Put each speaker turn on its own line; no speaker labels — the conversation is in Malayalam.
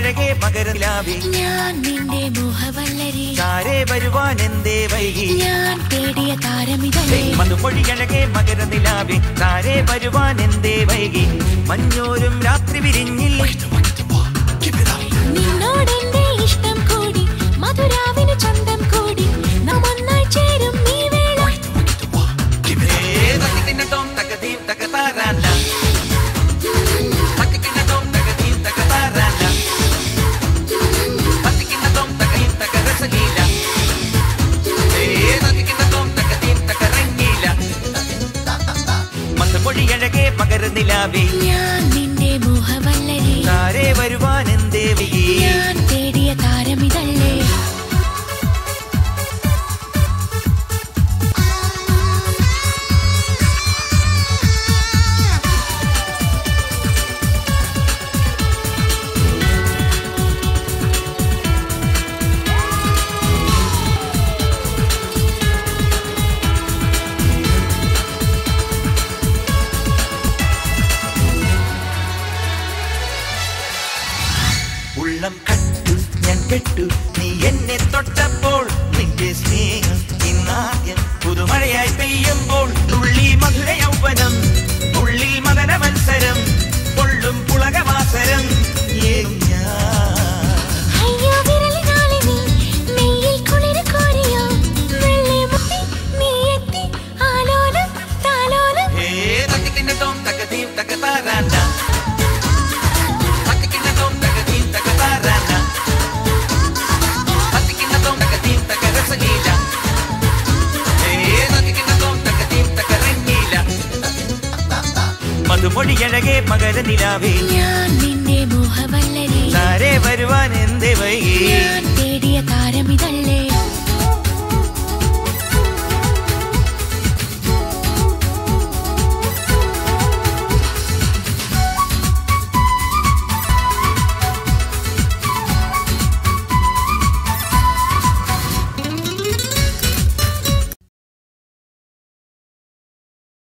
മധുമൊഴിയഴകെ മകരനിലാവേ
ഞാൻ നിന്റെ മോഹവല്ലരി
ചാരേ വരുവാൻ എന്തേ വൈകി
ഞാൻ തേടിയ താരമിതല്ലേ
മധുമൊഴിയഴകെ മകരനിലാവേ ചാരേ വരുവാൻ എന്തേ വൈകി മഞ്ഞോരും രാത്രി വിരിഞ്ഞില്ലേ
നിന്നോടെന്റെ ഇഷ്ടം കൂടി മധുരാവിന് ചന്തം കൂടി നാം ഒന്നായി ചേരും നീ വേള
മധുമൊഴിയഴകെ മകരനിലാവേ
ഞാൻ നിന്റെ മോഹവല്ലരി
ചാരേ വരുവാൻ എന്തേ വൈകി
ഞാൻ തേടിയ താരമിതല്ലേ
ഉള്ളം കട്ടു ഞാൻ കെട്ടു നീ എന്നെ തൊട്ടപ്പോൾ നിന്റെ സ്നേഹം ഇന്നാദ്യം പുതുമഴയായി പെയ്യുമ്പോൾ തുള്ളി മധുര യൗവനം ഉള്ളിൽ മദന മത്സരം പൊള്ളും പുളകവാസരം
അയ്യോ വിരലിനാളിനി നെയ്യിൽ കുളിര് കോരിയോ വെള്ളി മുത്തി നീ എത്തി ആലോലം താലോലം
മധുമൊഴിയഴകെ മകരനിലാവേ
ഞാൻ നിന്റെ മോഹവല്ലരി